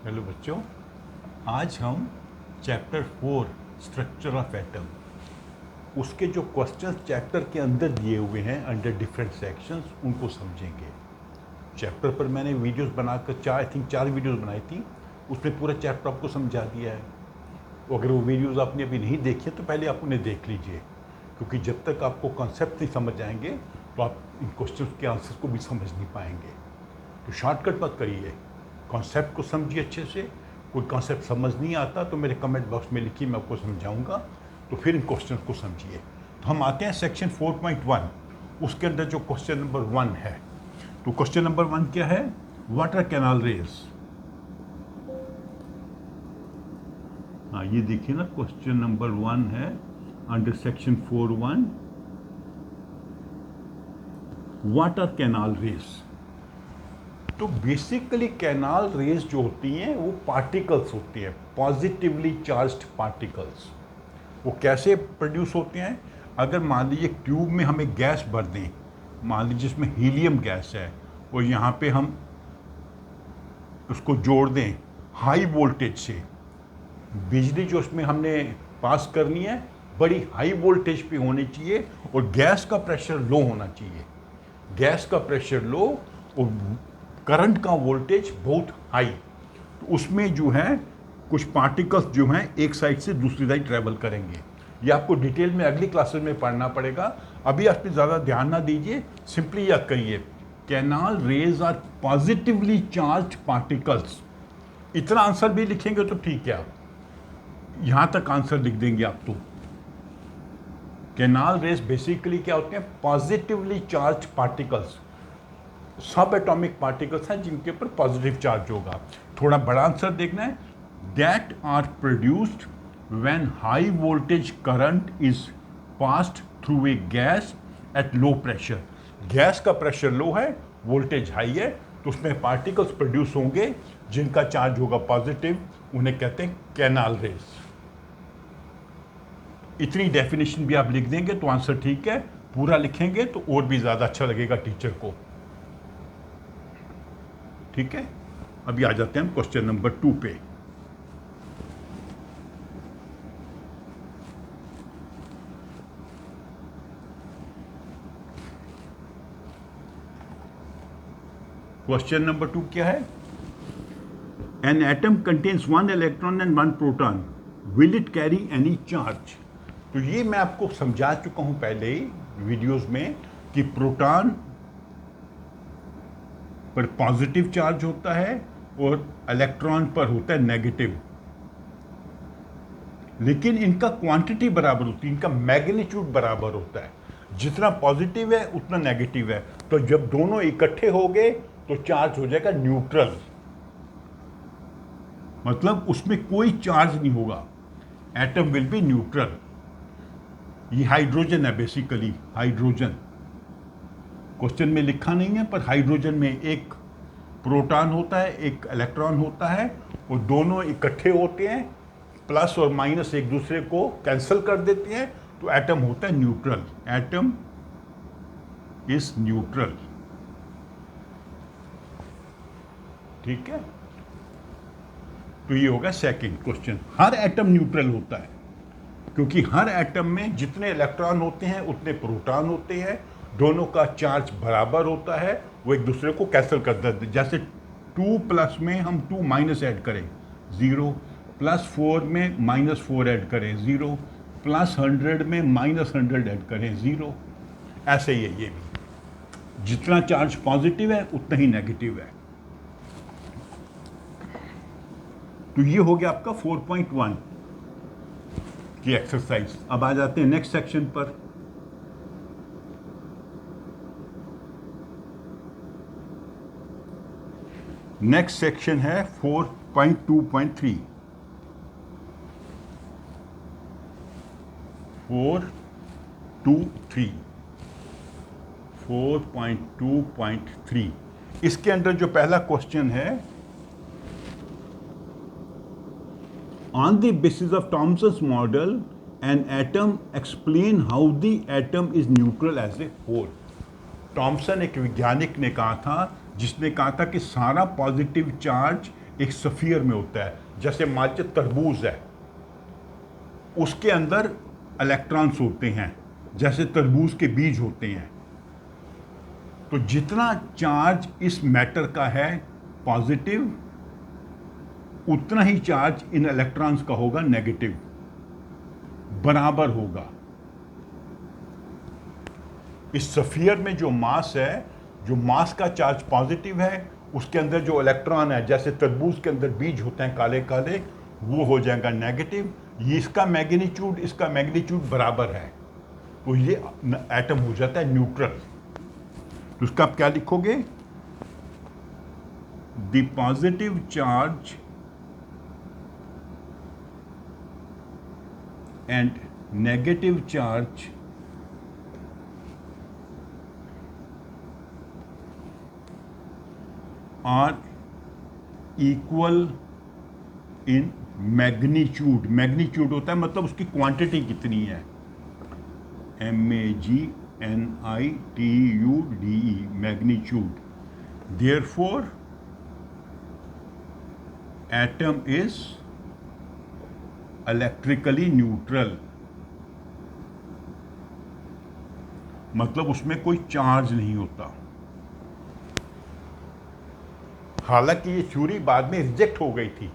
Hello बच्चों, आज हम चैप्टर 4 स्ट्रक्चर ऑफ एटम उसके जो क्वेश्चंस चैप्टर के अंदर दिए हुए हैं अंडर डिफरेंट सेक्शंस उनको समझेंगे। चैप्टर पर मैंने वीडियोस बनाकर चार वीडियोस बनाई थी, उसमें पूरा चैप्टर आपको समझा दिया है। तो अगर वो वीडियोस आपने अभी नहीं देखे तो पहले आप उन्हें देख लीजिए, क्योंकि जब तक आपको कॉन्सेप्ट नहीं समझ आएंगे तो आप इन क्वेश्चंस के आंसर को भी समझ नहीं पाएंगे। तो शॉर्टकट मत करिए, कॉन्सेप्ट को समझिए अच्छे से। कोई कॉन्सेप्ट समझ नहीं आता तो मेरे कमेंट बॉक्स में लिखिए, मैं आपको समझाऊंगा। तो फिर इन क्वेश्चन को समझिए। तो हम आते हैं सेक्शन 4.1, उसके अंदर जो क्वेश्चन नंबर 1 है। तो क्वेश्चन नंबर 1 क्या है? Water canal rays. हाँ, ये देखिए ना, क्वेश्चन नंबर 1 है under section 4.1 water canal rays. तो बेसिकली कैनाल रेस जो होती हैं वो पार्टिकल्स होती हैं, पॉजिटिवली चार्ज्ड पार्टिकल्स। वो कैसे प्रोड्यूस होते हैं? अगर मान लीजिए ट्यूब में हमें गैस भर दें, मान लीजिए जिसमें हीलियम गैस है, और यहाँ पे हम उसको जोड़ दें हाई वोल्टेज से, बिजली जो उसमें हमने पास करनी है बड़ी हाई वोल्टेज पे होनी चाहिए, और गैस का प्रेशर लो होना चाहिए। गैस का प्रेशर लो और करंट का वोल्टेज बहुत हाई। तो उसमें जो है कुछ पार्टिकल्स जो हैं एक साइड से दूसरी साइड ट्रेवल करेंगे। ये आपको डिटेल में अगली क्लासेस में पढ़ना पड़ेगा, अभी आप पे ज़्यादा ध्यान ना दीजिए। सिंपली याद करिए, canal rays are positively charge particles. इतना आंसर भी लिखेंगे तो ठीक है, आप यहाँ तक आंसर लिख देंगे आप। तो कैनाल रेज बेसिकली क्या होते हैं? पॉजिटिवली चार्ज पार्टिकल्स, सब एटॉमिक पार्टिकल्स हैं जिनके ऊपर पॉजिटिव चार्ज होगा। थोड़ा बड़ा आंसर देखना है, that are produced when high voltage current is passed through a gas at low pressure. Gas का प्रेशर लो है, वोल्टेज हाई है, तो उसमें पार्टिकल्स प्रोड्यूस होंगे जिनका चार्ज होगा पॉजिटिव, उन्हें कहते हैं कैनाल रेस। इतनी डेफिनेशन भी आप लिख देंगे तो आंसर ठीक है, पूरा लिखेंगे तो और भी ज़्यादा अच्छा लगेगा टीचर को। ठीक है, अभी आ जाते हैं हम क्वेश्चन नंबर 2 पे। क्वेश्चन नंबर 2 क्या है? An atom contains 1 electron and 1 proton, will it carry any charge? तो ये मैं आपको समझा चुका हूं पहले ही वीडियोस में कि प्रोटॉन पर पॉजिटिव चार्ज होता है और इलेक्ट्रॉन पर होता है नेगेटिव, लेकिन इनका क्वांटिटी बराबर होती है, इनका मैग्नीट्यूड बराबर होता है। जितना पॉजिटिव है उतना नेगेटिव है, तो जब दोनों इकट्ठे हो गए तो चार्ज हो जाएगा न्यूट्रल, मतलब उसमें कोई चार्ज नहीं होगा। Atom will be neutral. ये हाइड्रोजन है, बेसिकली हाइड्रोजन क्वेश्चन में लिखा नहीं है, पर हाइड्रोजन में एक प्रोटॉन होता है, एक इलेक्ट्रॉन होता है, और दोनों इकट्ठे होते हैं, प्लस और माइनस एक दूसरे को कैंसिल कर देते हैं, तो एटम होता है न्यूट्रल। Atom is neutral. ठीक है, तो ये होगा सेकंड क्वेश्चन। हर एटम न्यूट्रल होता है, क्योंकि हर एटम में जितने इलेक्ट्रॉन होते हैं उतने प्रोटॉन होते हैं, दोनों का चार्ज बराबर होता है, वो एक दूसरे को कैंसिल कर देते हैं। जैसे 2 प्लस में हम 2 माइनस ऐड करें 0, प्लस 4 में -4 ऐड करें 0, प्लस 100 में -100 ऐड करें 0। ऐसे ही है ये भी, जितना चार्ज पॉजिटिव है उतना ही नेगेटिव है। तो ये हो गया आपका 4.1 की एक्सरसाइज। अब आ जाते हैं नेक्स्ट सेक्शन पर। नेक्स्ट सेक्शन है 4.2.3। 4.2.3 इसके अंदर जो पहला क्वेश्चन है, on the basis of Thomson's model an atom explain how the atom is neutral as a whole. Thomson एक वैज्ञानिक ने कहा था, जिसने कहा था कि सारा पॉजिटिव चार्ज एक सफ़ियर में होता है। जैसे मान लीजिए तरबूज है, उसके अंदर इलेक्ट्रॉन्स होते हैं, जैसे तरबूज के बीज होते हैं। तो जितना चार्ज इस मैटर का है पॉजिटिव, उतना ही चार्ज इन इलेक्ट्रॉन्स का होगा नेगेटिव, बराबर होगा। इस सफियर में जो मास है, जो मास का चार्ज पॉजिटिव है, उसके अंदर जो इलेक्ट्रॉन है, जैसे तरबूज के अंदर बीज होते हैं काले काले, वो हो जाएगा नेगेटिव। ये इसका मैग्नीट्यूड बराबर है, तो ये एटम हो जाता है न्यूट्रल। तो उसका आप क्या लिखोगे? The positive charge and negative charge are equal in magnitude. Magnitude होता है मतलब उसकी क्वांटिटी कितनी है, MAGNITUDE, magnitude. Therefore atom is electrically neutral, मतलब उसमें कोई चार्ज नहीं होता। हालांकि ये थ्योरी बाद में रिजेक्ट हो गई थी,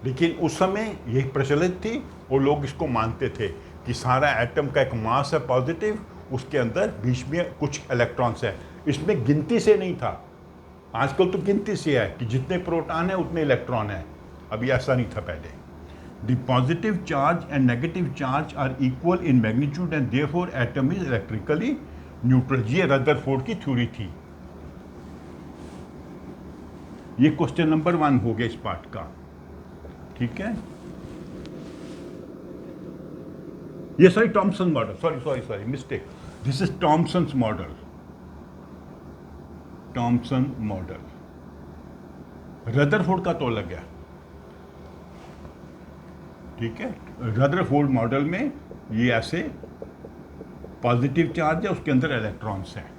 लेकिन उस समय ये प्रचलित थी और लोग इसको मानते थे कि सारा एटम का एक मास है पॉजिटिव, उसके अंदर बीच में कुछ इलेक्ट्रॉन्स है। इसमें गिनती से नहीं था, आजकल तो गिनती से है कि जितने प्रोटॉन है उतने इलेक्ट्रॉन है, अभी ऐसा नहीं था पहले। The positive charge and negative charge are equal in magnitude and therefore atom is electrically neutral. ये रदरफोर्ड की थ्योरी थी। ये क्वेश्चन नंबर 1 हो गया इस पार्ट का, ठीक है। ये sorry Thompson model, sorry mistake, this is Thomson's model, Thompson model. Rutherford का तो अलग है, ठीक है। रदरफोर्ड मॉडल में ये ऐसे पॉजिटिव चार्ज है, उसके अंदर इलेक्ट्रॉन्स हैं।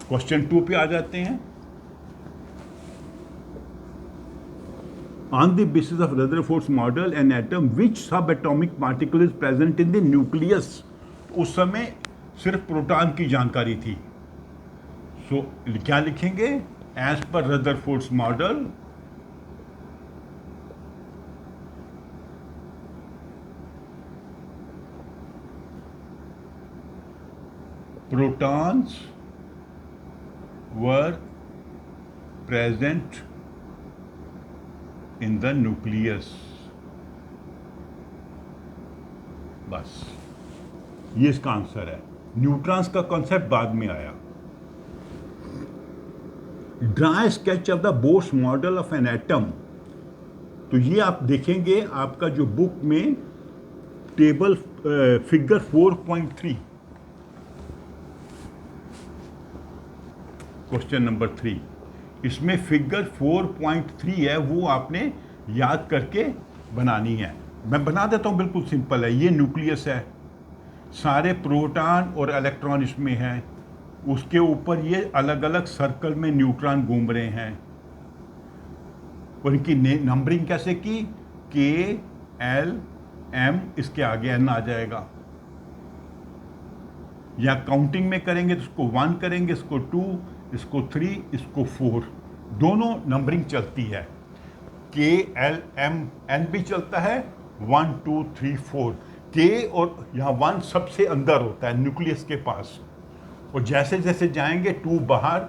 क्वेश्चन 2 पे आ जाते हैं। On the basis of Rutherford's model, an atom which subatomic particle is present in the nucleus, उस समय सिर्फ प्रोटॉन की जानकारी थी। सो क्या लिखेंगे? As per Rutherford's model, protons were present in the nucleus। बस ये इसका आंसर है। न्यूट्रॉन्स का कॉन्सेप्ट बाद में आया। Draw sketch of the Bohr's model of an atom. तो ये आप देखेंगे आपका जो बुक में टेबल फिगर 4.3, क्वेश्चन नंबर 3, इसमें फिगर 4.3 है, वो आपने याद करके बनानी है। मैं बना देता हूँ, बिल्कुल सिंपल है। ये न्यूक्लियस है, सारे प्रोटॉन और इलेक्ट्रॉन इसमें हैं, उसके ऊपर ये अलग अलग सर्कल में न्यूट्रॉन घूम रहे हैं, और इनकी नंबरिंग कैसे की? KLM, इसके आगे N आ जाएगा, या काउंटिंग में करेंगे तो इसको 1 करेंगे, इसको 2, इसको 3, इसको 4, दोनों नंबरिंग चलती है। KLM N भी चलता है, 1 2 3 4। K और यहाँ 1 सबसे अंदर होता है न्यूक्लियस के पास, और जैसे जैसे जाएंगे 2 बाहर,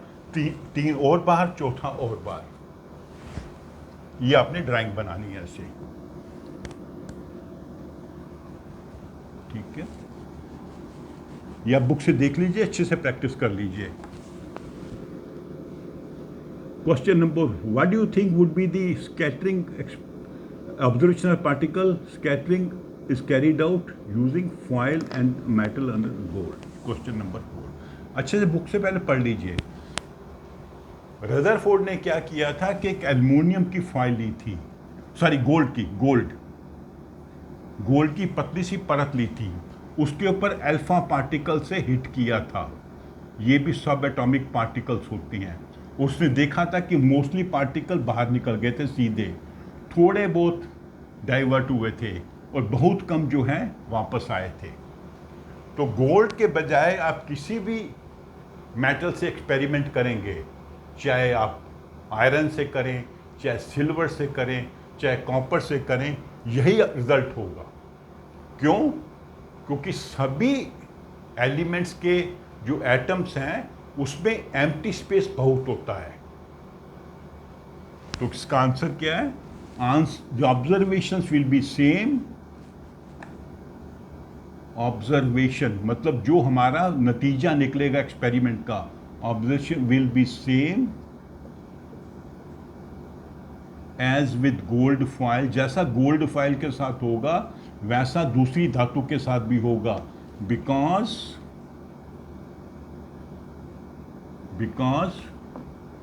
3 और बाहर, चौथा और बाहर। ये आपने ड्राइंग बनानी है ऐसे, ठीक है। ये आप बुक से देख लीजिए, अच्छे से प्रैक्टिस कर लीजिए। Question number, what do you think would be the scattering observational particle scattering is carried out using foil and metal under gold? Question number 4, अच्छे से बुक से पहले पढ़ लीजिए। रदरफोर्ड ने क्या किया था कि एक एल्युमिनियम की फॉइल ली थी, सॉरी गोल्ड की पतली सी परत ली थी, उसके ऊपर अल्फा पार्टिकल से हिट किया था। ये भी सब एटॉमिक पार्टिकल्स होती हैं। उसने देखा था कि मोस्टली पार्टिकल बाहर निकल गए थे सीधे, थोड़े बहुत डाइवर्ट हुए थे और बहुत कम जो हैं वापस आए थे। तो गोल्ड के बजाय आप किसी भी मेटल से एक्सपेरिमेंट करेंगे, चाहे आप आयरन से करें, चाहे सिल्वर से करें, चाहे कॉपर से करें, यही रिजल्ट होगा। क्यों? क्योंकि सभी एलिमेंट्स के जो एटम्स हैं उसमें एम्प्टी स्पेस बहुत होता है। तो इसका आंसर क्या है? The observations will be same. Observation मतलब जो हमारा नतीजा निकलेगा एक्सपेरिमेंट का, observation will be same as with gold foil. जैसा गोल्ड फॉयल के साथ होगा वैसा दूसरी धातु के साथ भी होगा, because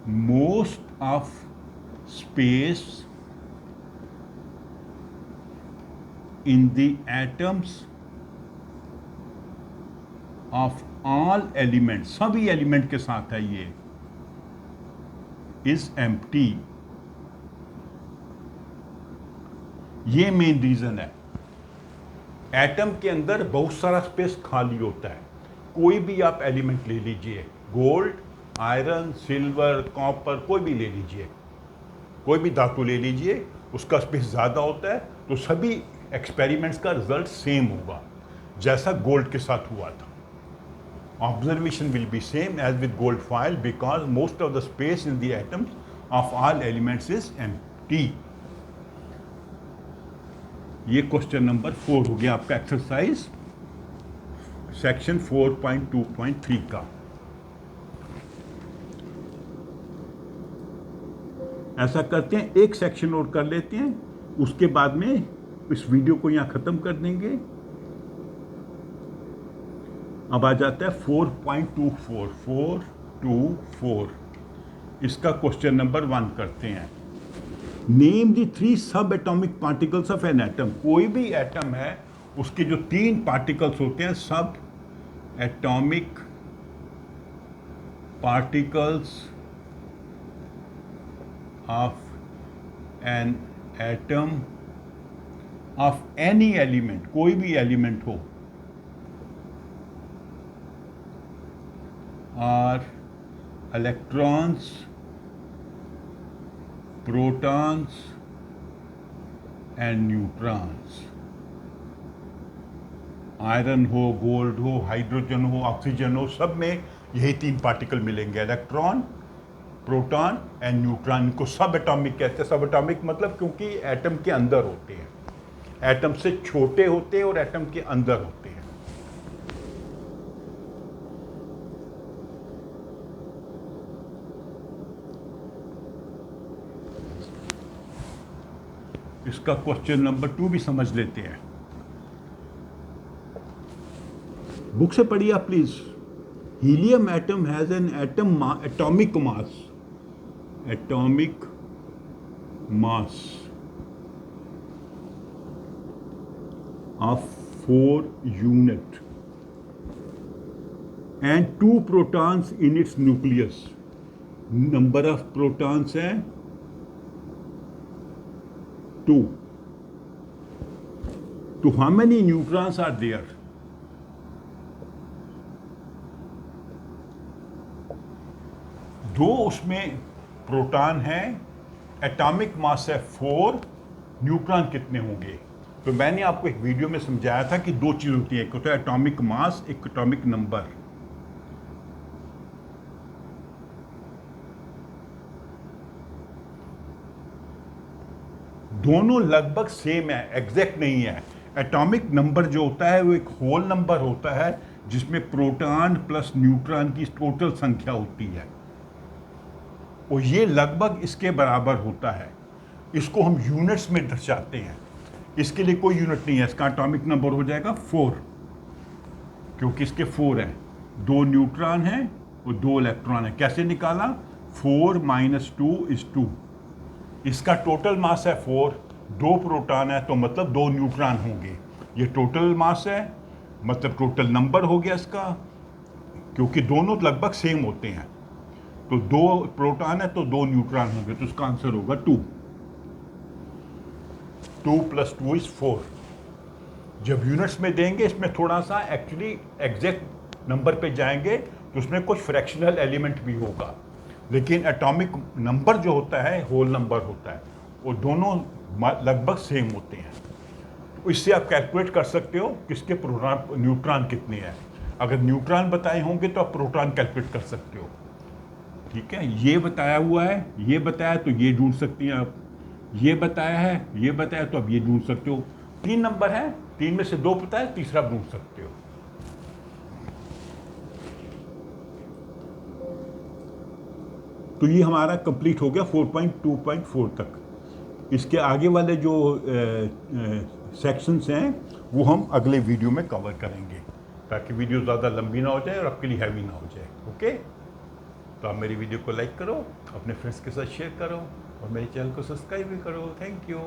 most of space in the atoms of all element, सभी एलिमेंट के साथ है ये, इज एम्प्टी। ये मेन रीजन है। एटम के अंदर बहुत सारा स्पेस खाली होता है। कोई भी आप एलिमेंट ले लीजिए, गोल्ड, आयरन, सिल्वर, कॉपर, कोई भी ले लीजिए, कोई भी धातु ले लीजिए, उसका स्पेस ज़्यादा होता है तो सभी एक्सपेरिमेंट्स का रिजल्ट सेम होगा जैसा गोल्ड के साथ हुआ था। Observation will be same as with gold foil because most of the space in the atoms of all elements is empty. ये क्वेश्चन नंबर 4 हो गया आपका एक्सरसाइज सेक्शन 4.2.3 का। ऐसा करते हैं, एक सेक्शन और कर लेते हैं, उसके बाद में इस वीडियो को यहां खत्म कर देंगे। अब आ जाता है 4.24 इसका क्वेश्चन नंबर 1 करते हैं। नेम द 3 सब atomic particles of an atom. कोई भी एटम है उसके जो 3 पार्टिकल्स होते हैं, subatomic particles of an atom of any element, कोई भी एलिमेंट हो, are electrons, protons and neutrons. Iron हो, गोल्ड हो, हाइड्रोजन हो, ऑक्सीजन हो, सब में यही 3 पार्टिकल मिलेंगे, इलेक्ट्रॉन, प्रोटॉन एंड न्यूट्रॉन। इनको सब एटॉमिक कहते हैं। सब एटॉमिक मतलब क्योंकि एटम के अंदर होते हैं, एटम से छोटे होते हैं और एटम के अंदर होते हैं। इसका क्वेश्चन नंबर 2 भी समझ लेते हैं। बुक से पढ़िए आप please. Helium atom has an atomic mass of 4 unit and 2 protons in its nucleus. Number of protons है 2. तो how many neutrons are there? दो उसमें प्रोटॉन है, एटॉमिक मास है 4, न्यूट्रॉन कितने होंगे? तो मैंने आपको एक वीडियो में समझाया था कि 2 चीज होती है, एक होता है एटॉमिक मास, एक एटॉमिक नंबर। दोनों लगभग सेम है, एग्जैक्ट नहीं है। एटॉमिक नंबर जो होता है वो एक होल नंबर होता है जिसमें प्रोटॉन प्लस न्यूट्रॉन की टोटल संख्या होती है, और ये लगभग इसके बराबर होता है। इसको हम यूनिट्स में दर्शाते हैं। इसके लिए कोई यूनिट नहीं है, इसका एटॉमिक नंबर हो जाएगा 4, क्योंकि इसके 4 हैं, 2 न्यूट्रॉन हैं और 2 इलेक्ट्रॉन हैं। कैसे निकाला? 4 - 2 = 2। इसका टोटल मास है 4, 2 प्रोटॉन है तो मतलब 2 न्यूट्रॉन होंगे। ये टोटल मास है, मतलब टोटल नंबर हो गया इसका, क्योंकि दोनों लगभग सेम होते हैं। तो 2 प्रोटॉन है तो 2 न्यूट्रॉन होंगे, तो इसका आंसर होगा 2। 2 + 2 = 4। जब यूनिट्स में देंगे इसमें थोड़ा सा एक्चुअली एग्जैक्ट नंबर पे जाएंगे तो उसमें कुछ फ्रैक्शनल एलिमेंट भी होगा, लेकिन एटॉमिक नंबर जो होता है होल नंबर होता है, वो दोनों लगभग सेम होते हैं। इससे आप कैलकुलेट कर सकते हो किसके प्रोटॉन न्यूट्रॉन कितने हैं। अगर न्यूट्रॉन बताए होंगे तो आप प्रोटॉन कैलकुलेट कर सकते हो। ठीक है, ये बताया हुआ है, ये बताया तो ये ढूंढ सकती हैं आप, ये बताया है, ये बताया तो आप ये ढूंढ सकते हो। 3 नंबर है, 3 में से 2 पता है, तीसरा ढूंढ सकते हो। तो ये हमारा कंप्लीट हो गया 4.2.4 तक। इसके आगे वाले जो सेक्शंस हैं वो हम अगले वीडियो में कवर करेंगे, ताकि वीडियो ज़्यादा लंबी ना हो जाए और आपके लिए हैवी ना हो जाए। ओके, तो आप मेरी वीडियो को लाइक करो, अपने फ्रेंड्स के साथ शेयर करो और मेरे चैनल को सब्सक्राइब भी करो। Thank you.